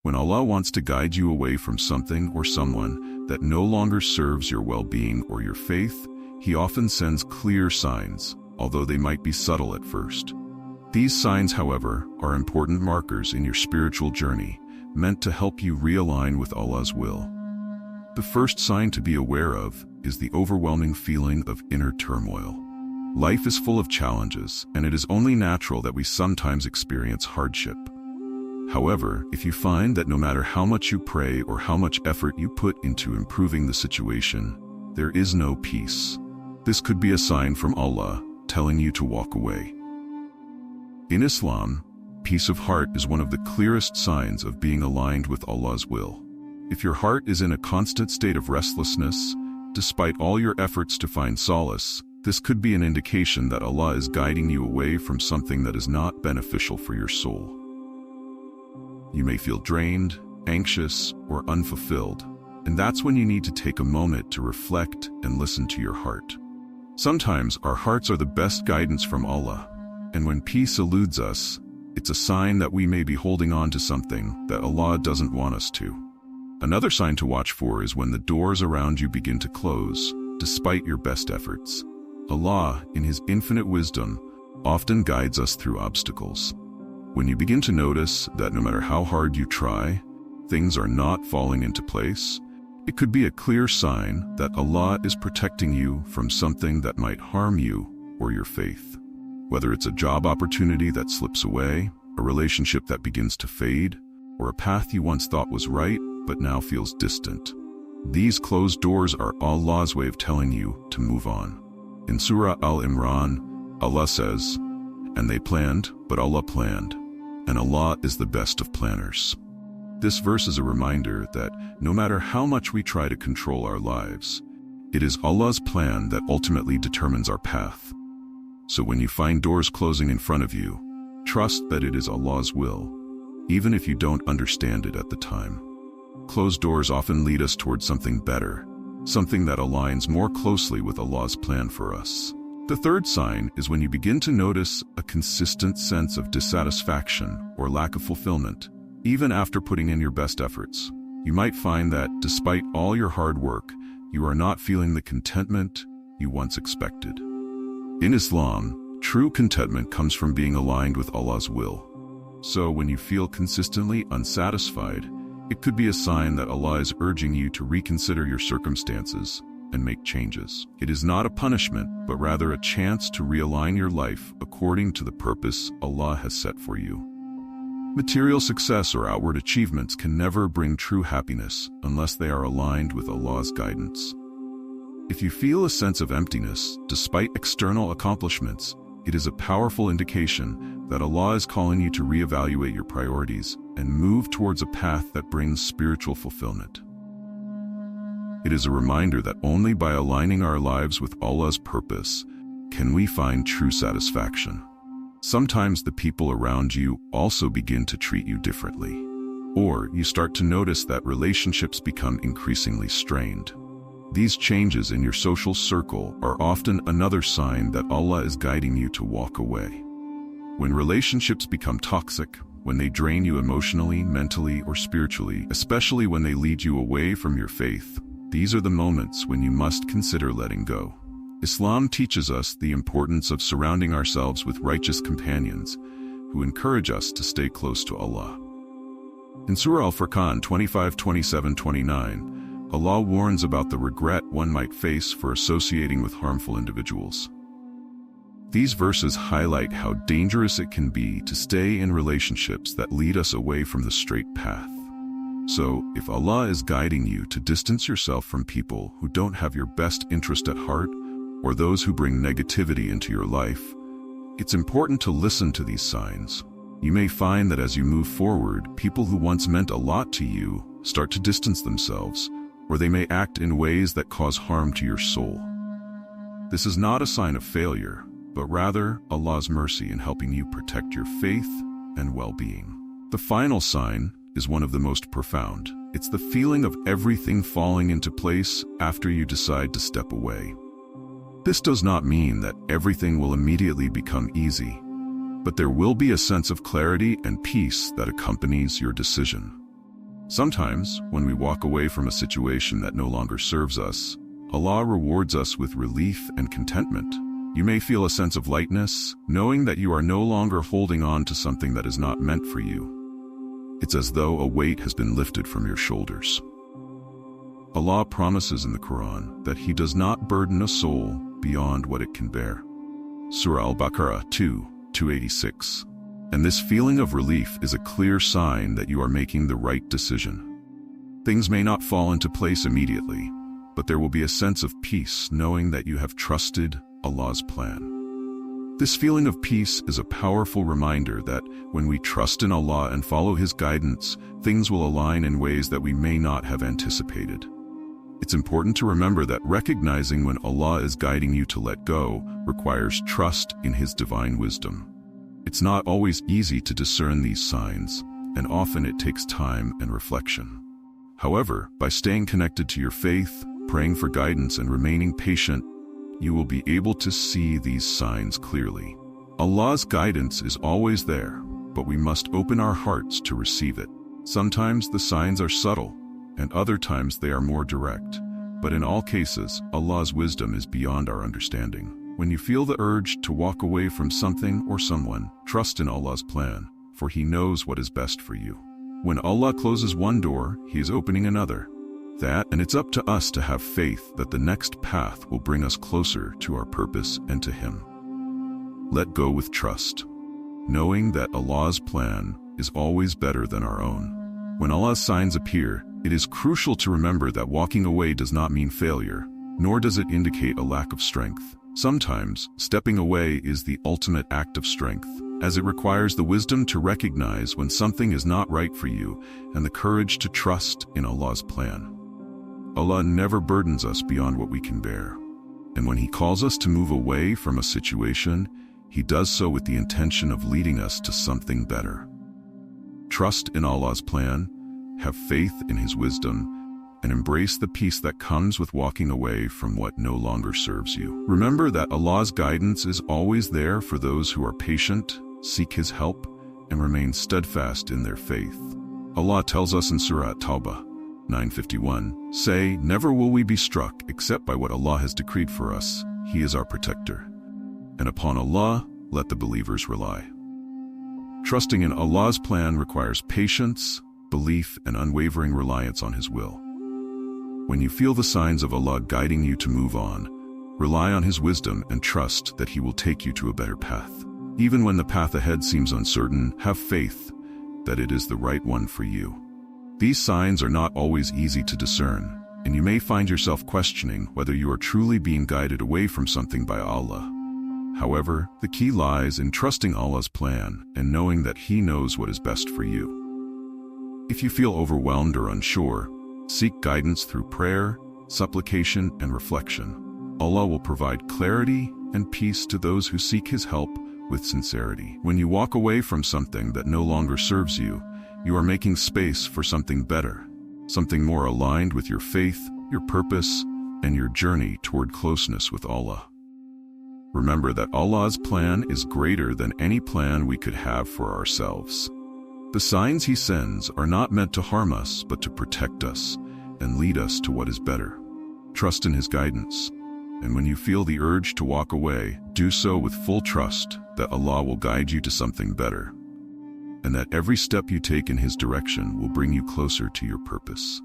When Allah wants to guide you away from something or someone that no longer serves your well-being or your faith, He often sends clear signs, although they might be subtle at first. These signs, however, are important markers in your spiritual journey, meant to help you realign with Allah's will. The first sign to be aware of is the overwhelming feeling of inner turmoil. Life is full of challenges, and it is only natural that we sometimes experience hardship. However, if you find that no matter how much you pray or how much effort you put into improving the situation, there is no peace, this could be a sign from Allah telling you to walk away. In Islam, peace of heart is one of the clearest signs of being aligned with Allah's will. If your heart is in a constant state of restlessness, despite all your efforts to find solace, this could be an indication that Allah is guiding you away from something that is not beneficial for your soul. You may feel drained, anxious, or unfulfilled, and that's when you need to take a moment to reflect and listen to your heart. Sometimes our hearts are the best guidance from Allah, and when peace eludes us, it's a sign that we may be holding on to something that Allah doesn't want us to. Another sign to watch for is when the doors around you begin to close, despite your best efforts. Allah, in His infinite wisdom, often guides us through obstacles. When you begin to notice that no matter how hard you try, things are not falling into place, it could be a clear sign that Allah is protecting you from something that might harm you or your faith. Whether it's a job opportunity that slips away, a relationship that begins to fade, or a path you once thought was right but now feels distant. These closed doors are Allah's way of telling you to move on. In Surah Al-Imran, Allah says, "And they planned, but Allah planned, and Allah is the best of planners." This verse is a reminder that no matter how much we try to control our lives, it is Allah's plan that ultimately determines our path. So when you find doors closing in front of you, trust that it is Allah's will, even if you don't understand it at the time. Closed doors often lead us towards something better, something that aligns more closely with Allah's plan for us. The third sign is when you begin to notice a consistent sense of dissatisfaction or lack of fulfillment, even after putting in your best efforts. You might find that, despite all your hard work, you are not feeling the contentment you once expected. In Islam, true contentment comes from being aligned with Allah's will. So when you feel consistently unsatisfied, it could be a sign that Allah is urging you to reconsider your circumstances and make changes. It is not a punishment, but rather a chance to realign your life according to the purpose Allah has set for you. Material success or outward achievements can never bring true happiness unless they are aligned with Allah's guidance. If you feel a sense of emptiness despite external accomplishments, it is a powerful indication that Allah is calling you to reevaluate your priorities and move towards a path that brings spiritual fulfillment. It is a reminder that only by aligning our lives with Allah's purpose can we find true satisfaction. Sometimes the people around you also begin to treat you differently, or you start to notice that relationships become increasingly strained. These changes in your social circle are often another sign that Allah is guiding you to walk away. When relationships become toxic, when they drain you emotionally, mentally, or spiritually, especially when they lead you away from your faith, these are the moments when you must consider letting go. Islam teaches us the importance of surrounding ourselves with righteous companions who encourage us to stay close to Allah. In Surah Al-Furqan 25, 27, 29, Allah warns about the regret one might face for associating with harmful individuals. These verses highlight how dangerous it can be to stay in relationships that lead us away from the straight path. So, if Allah is guiding you to distance yourself from people who don't have your best interest at heart, or those who bring negativity into your life, it's important to listen to these signs. You may find that as you move forward, people who once meant a lot to you start to distance themselves, or they may act in ways that cause harm to your soul. This is not a sign of failure, but rather Allah's mercy in helping you protect your faith and well-being. The final sign is one of the most profound. It's the feeling of everything falling into place after you decide to step away. This does not mean that everything will immediately become easy, but there will be a sense of clarity and peace that accompanies your decision. Sometimes, when we walk away from a situation that no longer serves us, Allah rewards us with relief and contentment. You may feel a sense of lightness, knowing that you are no longer holding on to something that is not meant for you. It's as though a weight has been lifted from your shoulders. Allah promises in the Quran that He does not burden a soul beyond what it can bear. Surah Al-Baqarah 2:286. And this feeling of relief is a clear sign that you are making the right decision. Things may not fall into place immediately, but there will be a sense of peace knowing that you have trusted Allah's plan. This feeling of peace is a powerful reminder that when we trust in Allah and follow His guidance, things will align in ways that we may not have anticipated. It's important to remember that recognizing when Allah is guiding you to let go requires trust in His divine wisdom. It's not always easy to discern these signs, and often it takes time and reflection. However, by staying connected to your faith, praying for guidance, and remaining patient, you will be able to see these signs clearly. Allah's guidance is always there, but we must open our hearts to receive it. Sometimes the signs are subtle, and other times they are more direct. But in all cases, Allah's wisdom is beyond our understanding. When you feel the urge to walk away from something or someone, trust in Allah's plan, for He knows what is best for you. When Allah closes one door, He is opening another. And it's up to us to have faith that the next path will bring us closer to our purpose and to Him. Let go with trust, knowing that Allah's plan is always better than our own. When Allah's signs appear, it is crucial to remember that walking away does not mean failure, nor does it indicate a lack of strength. Sometimes, stepping away is the ultimate act of strength, as it requires the wisdom to recognize when something is not right for you and the courage to trust in Allah's plan. Allah never burdens us beyond what we can bear, and when He calls us to move away from a situation, He does so with the intention of leading us to something better. Trust in Allah's plan, have faith in His wisdom, and embrace the peace that comes with walking away from what no longer serves you. Remember that Allah's guidance is always there for those who are patient, seek His help, and remain steadfast in their faith. Allah tells us in Surah At-Tawbah 9:51, "Say, never will we be struck except by what Allah has decreed for us. He is our protector. And upon Allah, let the believers rely." Trusting in Allah's plan requires patience, belief, and unwavering reliance on His will. When you feel the signs of Allah guiding you to move on, rely on His wisdom and trust that He will take you to a better path. Even when the path ahead seems uncertain, have faith that it is the right one for you. These signs are not always easy to discern, and you may find yourself questioning whether you are truly being guided away from something by Allah. However, the key lies in trusting Allah's plan and knowing that He knows what is best for you. If you feel overwhelmed or unsure, seek guidance through prayer, supplication, and reflection. Allah will provide clarity and peace to those who seek His help with sincerity. When you walk away from something that no longer serves you, you are making space for something better, something more aligned with your faith, your purpose, and your journey toward closeness with Allah. Remember that Allah's plan is greater than any plan we could have for ourselves. The signs He sends are not meant to harm us, but to protect us and lead us to what is better. Trust in His guidance, and when you feel the urge to walk away, do so with full trust that Allah will guide you to something better, and that every step you take in His direction will bring you closer to your purpose.